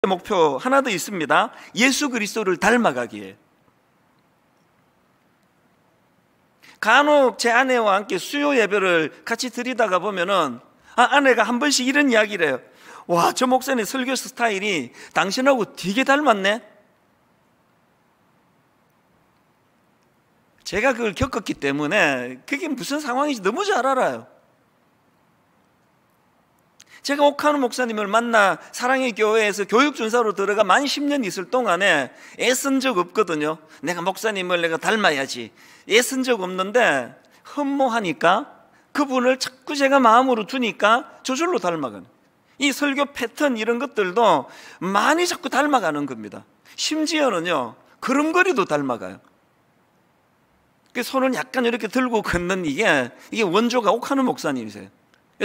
목표 하나 더 있습니다. 예수 그리스도를 닮아가기에. 간혹 제 아내와 함께 수요 예배를 같이 드리다가 보면은 아내가 한 번씩 이런 이야기를 해요. 와, 저 목사님 설교 스타일이 당신하고 되게 닮았네. 제가 그걸 겪었기 때문에 그게 무슨 상황인지 너무 잘 알아요. 제가 옥하는 목사님을 만나 사랑의 교회에서 교육준사로 들어가 만 10년 있을 동안에 애쓴 적 없거든요. 내가 목사님을 내가 닮아야지. 애쓴 적 없는데 흠모하니까 그분을 자꾸 제가 마음으로 두니까 저절로 닮아가는, 이 설교 패턴 이런 것들도 많이 자꾸 닮아가는 겁니다. 심지어는요, 걸음걸이도 닮아가요. 그 손을 약간 이렇게 들고 걷는 이게 원조가 옥하는 목사님이세요.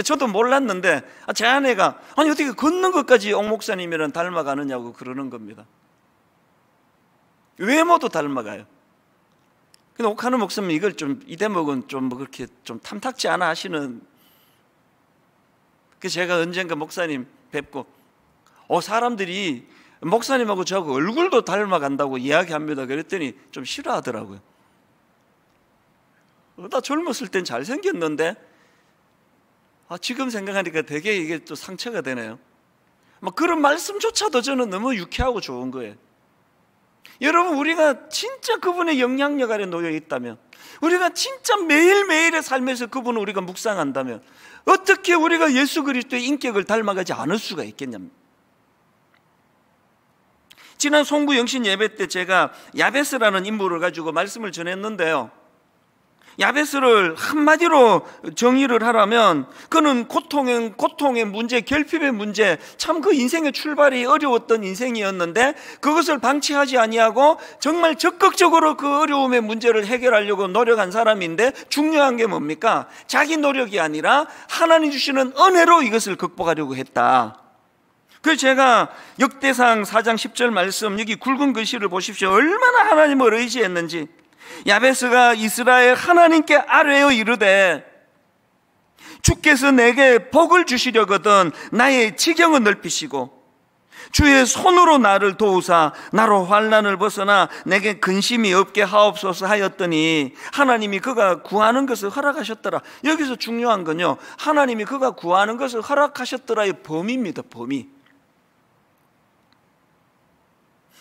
저도 몰랐는데 제 아내가 아니 어떻게 걷는 것까지 옥 목사님이랑 닮아가느냐고 그러는 겁니다. 외모도 닮아가요. 근데 옥하는 목사님 이걸 좀, 이 대목은 좀 뭐 그렇게 좀 탐탁지 않아 하시는. 그 제가 언젠가 목사님 뵙고 사람들이 목사님하고 저하고 얼굴도 닮아간다고 이야기합니다. 그랬더니 좀 싫어하더라고요. 나 젊었을 땐 잘생겼는데 지금 생각하니까 되게 이게 또 상처가 되네요. 막 그런 말씀조차도 저는 너무 유쾌하고 좋은 거예요. 여러분, 우리가 진짜 그분의 영향력 아래 놓여 있다면, 우리가 진짜 매일매일의 삶에서 그분을 우리가 묵상한다면 어떻게 우리가 예수 그리스도의 인격을 닮아가지 않을 수가 있겠냐면, 지난 송구 영신 예배 때 제가 야베스라는 인물을 가지고 말씀을 전했는데요, 야베스를 한마디로 정의를 하라면 그는 고통의 문제, 결핍의 문제, 참 그 인생의 출발이 어려웠던 인생이었는데 그것을 방치하지 아니하고 정말 적극적으로 그 어려움의 문제를 해결하려고 노력한 사람인데, 중요한 게 뭡니까? 자기 노력이 아니라 하나님 주시는 은혜로 이것을 극복하려고 했다. 그래서 제가 역대상 4장 10절 말씀, 여기 굵은 글씨를 보십시오. 얼마나 하나님을 의지했는지. 야베스가 이스라엘 하나님께 아뢰어 이르되 주께서 내게 복을 주시려거든 나의 지경을 넓히시고 주의 손으로 나를 도우사 나로 환난을 벗어나 내게 근심이 없게 하옵소서 하였더니 하나님이 그가 구하는 것을 허락하셨더라. 여기서 중요한 건요, 하나님이 그가 구하는 것을 허락하셨더라의 범위입니다. 범위.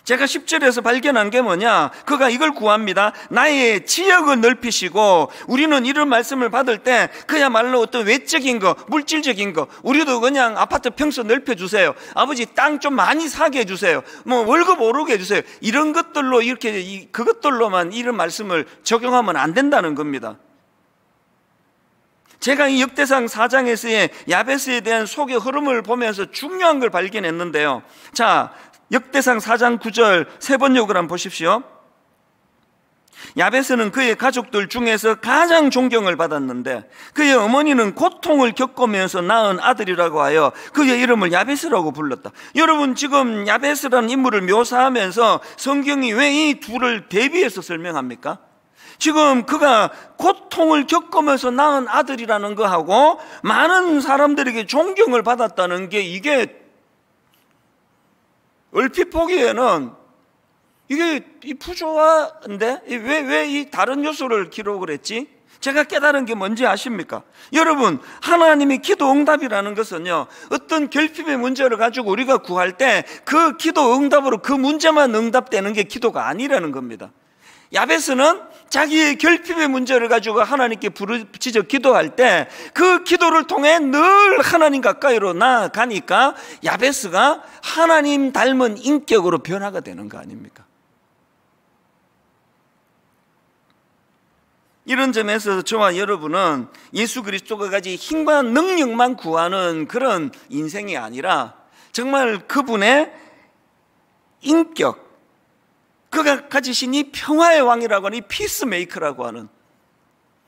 제가 10절에서 발견한 게 뭐냐, 그가 이걸 구합니다. 나의 지역을 넓히시고. 우리는 이런 말씀을 받을 때 그야말로 어떤 외적인 거, 물질적인 거, 우리도 그냥 아파트 평수 넓혀주세요, 아버지 땅 좀 많이 사게 해주세요, 뭐 월급 오르게 해주세요, 이런 것들로 이렇게 그것들로만 이런 말씀을 적용하면 안 된다는 겁니다. 제가 이 역대상 4장에서의 야베스에 대한 속의 흐름을 보면서 중요한 걸 발견했는데요. 자, 역대상 4장 9절 세 번역을 한번 보십시오. 야베스는 그의 가족들 중에서 가장 존경을 받았는데 그의 어머니는 고통을 겪으면서 낳은 아들이라고 하여 그의 이름을 야베스라고 불렀다. 여러분, 지금 야베스라는 인물을 묘사하면서 성경이 왜 이 둘을 대비해서 설명합니까? 지금 그가 고통을 겪으면서 낳은 아들이라는 거하고 많은 사람들에게 존경을 받았다는 게, 이게 얼핏 보기에는 이게 부조화인데 왜 이 다른 요소를 기록을 했지? 제가 깨달은 게 뭔지 아십니까? 여러분, 하나님이 기도 응답이라는 것은요, 어떤 결핍의 문제를 가지고 우리가 구할 때 그 기도 응답으로 그 문제만 응답되는 게 기도가 아니라는 겁니다. 야베스는 자기의 결핍의 문제를 가지고 하나님께 부르짖어 기도할 때 그 기도를 통해 늘 하나님 가까이로 나아가니까 야베스가 하나님 닮은 인격으로 변화가 되는 거 아닙니까? 이런 점에서 저와 여러분은 예수 그리스도가 가진 힘과 능력만 구하는 그런 인생이 아니라 정말 그분의 인격, 그가 가지신 이 평화의 왕이라고 하는 이 피스메이커라고 하는,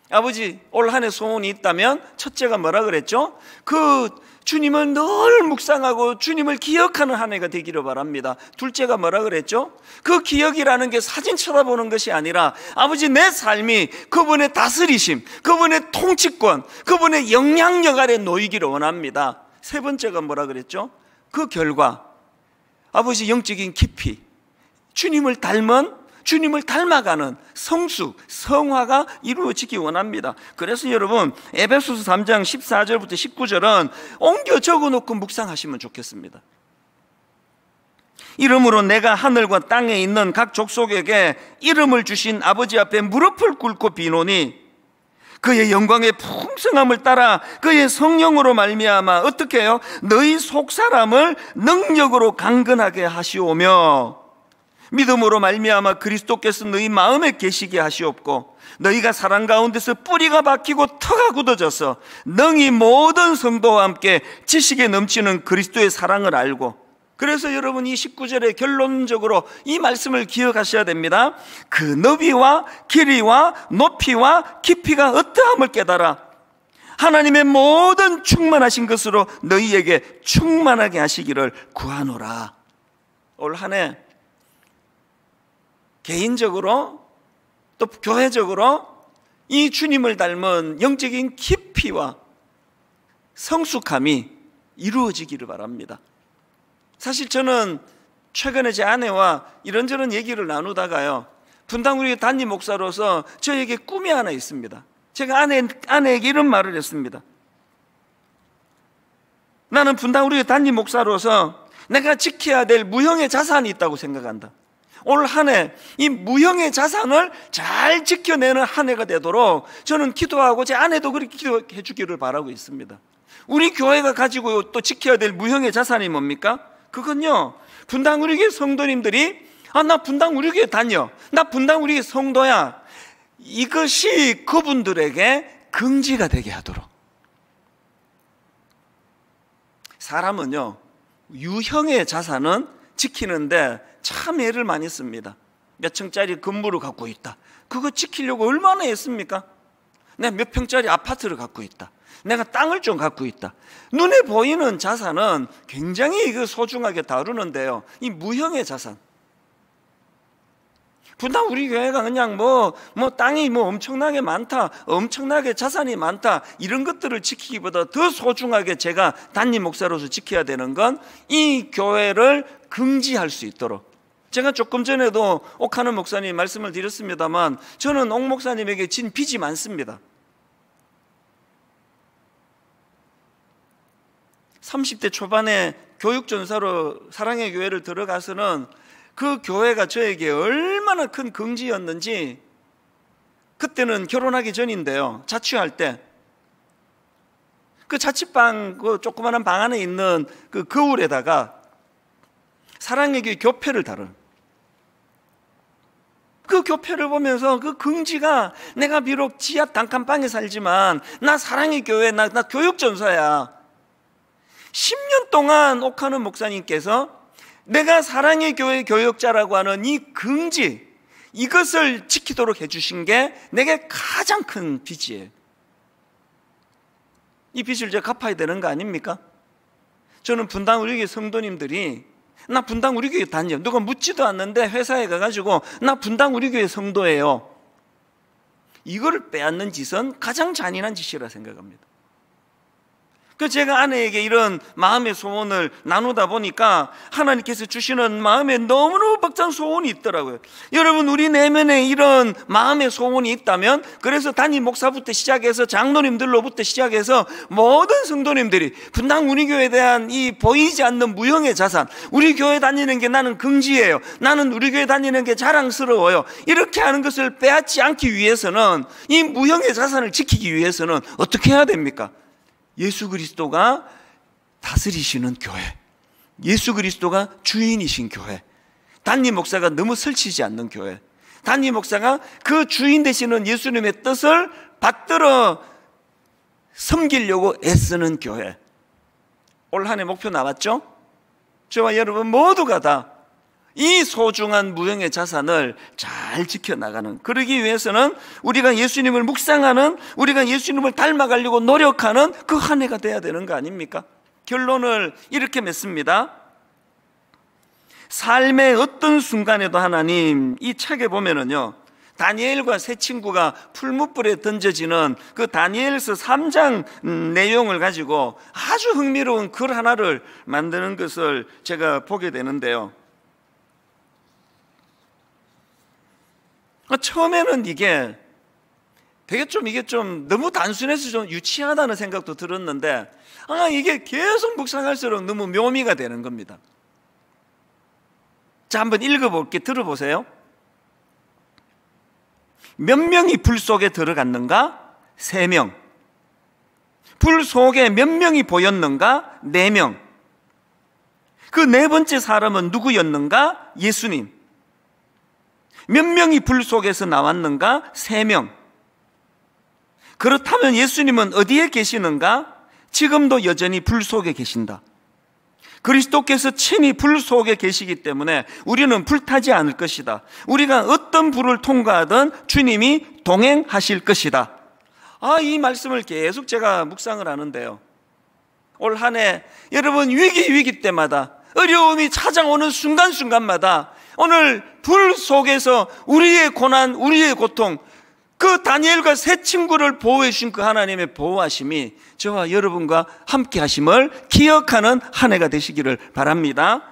아버지 올 한 해 소원이 있다면 첫째가 뭐라 그랬죠? 그 주님을 늘 묵상하고 주님을 기억하는 한 해가 되기를 바랍니다. 둘째가 뭐라 그랬죠? 그 기억이라는 게 사진 쳐다보는 것이 아니라 아버지 내 삶이 그분의 다스리심, 그분의 통치권, 그분의 영향력 아래 놓이기를 원합니다. 세 번째가 뭐라 그랬죠? 그 결과 아버지 영적인 깊이, 주님을 닮아가는 성숙, 성화가 이루어지기 원합니다. 그래서 여러분 에베소서 3장 14절부터 19절은 옮겨 적어놓고 묵상하시면 좋겠습니다. 이러므로 내가 하늘과 땅에 있는 각 족속에게 이름을 주신 아버지 앞에 무릎을 꿇고 비노니 그의 영광의 풍성함을 따라 그의 성령으로 말미암아 어떻게 해요? 너희 속사람을 능력으로 강건하게 하시오며 믿음으로 말미암아 그리스도께서 너희 마음에 계시게 하시옵고 너희가 사랑 가운데서 뿌리가 박히고 터가 굳어져서 능히 모든 성도와 함께 지식에 넘치는 그리스도의 사랑을 알고, 그래서 여러분 이 19절에 결론적으로 이 말씀을 기억하셔야 됩니다. 그 너비와 길이와 높이와 깊이가 어떠함을 깨달아 하나님의 모든 충만하신 것으로 너희에게 충만하게 하시기를 구하노라. 올 한 해 개인적으로 또 교회적으로 이 주님을 닮은 영적인 깊이와 성숙함이 이루어지기를 바랍니다. 사실 저는 최근에 제 아내와 이런저런 얘기를 나누다가요, 분당 우리 담임 목사로서 저에게 꿈이 하나 있습니다. 제가 아내에게 이런 말을 했습니다. 나는 분당 우리 담임 목사로서 내가 지켜야 될 무형의 자산이 있다고 생각한다. 올 한 해 이 무형의 자산을 잘 지켜내는 한 해가 되도록 저는 기도하고 제 아내도 그렇게 기도해 주기를 바라고 있습니다. 우리 교회가 가지고 또 지켜야 될 무형의 자산이 뭡니까? 그건요, 분당 우리 교회 성도님들이 나 분당 우리 교회 다녀, 나 분당 우리 교회 성도야, 이것이 그분들에게 긍지가 되게 하도록. 사람은요 유형의 자산은 지키는데 참 애를 많이 씁니다. 몇 층짜리 건물을 갖고 있다, 그거 지키려고 얼마나 애씁니까? 내가 몇 평짜리 아파트를 갖고 있다, 내가 땅을 좀 갖고 있다. 눈에 보이는 자산은 굉장히 소중하게 다루는데요, 이 무형의 자산, 분당 우리 교회가 그냥 땅이 엄청나게 많다, 엄청나게 자산이 많다, 이런 것들을 지키기보다 더 소중하게 제가 담임 목사로서 지켜야 되는 건 이 교회를 긍지할 수 있도록. 제가 조금 전에도 옥하는 목사님 말씀을 드렸습니다만 저는 옥 목사님에게 진 빚이 많습니다. 30대 초반에 교육전사로 사랑의 교회를 들어가서는 그 교회가 저에게 얼마나 큰 긍지였는지, 그때는 결혼하기 전인데요, 자취할 때 그 자취방, 그 조그마한 방 안에 있는 그 거울에다가 사랑의 교회 교패를 달은, 그 교패를 보면서 그 긍지가, 내가 비록 지하 단칸방에 살지만 나 사랑의 교회, 나 교육전사야. 10년 동안 옥하는 목사님께서 내가 사랑의 교회 교역자라고 하는 이 긍지, 이것을 지키도록 해주신 게 내게 가장 큰 빚이에요. 이 빚을 제가 갚아야 되는 거 아닙니까? 저는 분당 우리 교회 성도님들이 나 분당 우리 교회 다녀, 누가 묻지도 않는데 회사에 가가지고 나 분당 우리 교회 성도예요, 이거를 빼앗는 짓은 가장 잔인한 짓이라 생각합니다. 그 제가 아내에게 이런 마음의 소원을 나누다 보니까 하나님께서 주시는 마음에 너무너무 벅찬 소원이 있더라고요. 여러분, 우리 내면에 이런 마음의 소원이 있다면, 그래서 담임 목사부터 시작해서 장로님들로부터 시작해서 모든 성도님들이 분당 우리 교회에 대한 이 보이지 않는 무형의 자산, 우리 교회 다니는 게 나는 긍지예요, 나는 우리 교회 다니는 게 자랑스러워요, 이렇게 하는 것을 빼앗지 않기 위해서는, 이 무형의 자산을 지키기 위해서는 어떻게 해야 됩니까? 예수 그리스도가 다스리시는 교회, 예수 그리스도가 주인이신 교회, 담임 목사가 너무 설치지 않는 교회, 담임 목사가 그 주인 되시는 예수님의 뜻을 받들어 섬기려고 애쓰는 교회. 올 한 해 목표 나왔죠? 저와 여러분 모두가 다 이 소중한 무형의 자산을 잘 지켜나가는, 그러기 위해서는 우리가 예수님을 묵상하는, 우리가 예수님을 닮아가려고 노력하는 그 한 해가 돼야 되는 거 아닙니까? 결론을 이렇게 맺습니다. 삶의 어떤 순간에도 하나님, 이 책에 보면은요 다니엘과 세 친구가 풀무불에 던져지는 그 다니엘서 3장 내용을 가지고 아주 흥미로운 글 하나를 만드는 것을 제가 보게 되는데요. 처음에는 이게 좀 너무 단순해서 좀 유치하다는 생각도 들었는데 이게 계속 묵상할수록 너무 묘미가 되는 겁니다. 자, 한번 읽어볼게. 들어보세요. 몇 명이 불 속에 들어갔는가? 3명. 불 속에 몇 명이 보였는가? 4명. 그 4번째 사람은 누구였는가? 예수님. 몇 명이 불 속에서 나왔는가? 3명. 그렇다면 예수님은 어디에 계시는가? 지금도 여전히 불 속에 계신다. 그리스도께서 친히 불 속에 계시기 때문에 우리는 불타지 않을 것이다. 우리가 어떤 불을 통과하든 주님이 동행하실 것이다. 이 말씀을 계속 제가 묵상을 하는데요. 올 한 해 여러분 위기 때마다, 어려움이 찾아오는 순간순간마다 오늘 불 속에서 우리의 고난, 우리의 고통, 그 다니엘과 세 친구를 보호해 주신 그 하나님의 보호하심이 저와 여러분과 함께 하심을 기억하는 한 해가 되시기를 바랍니다.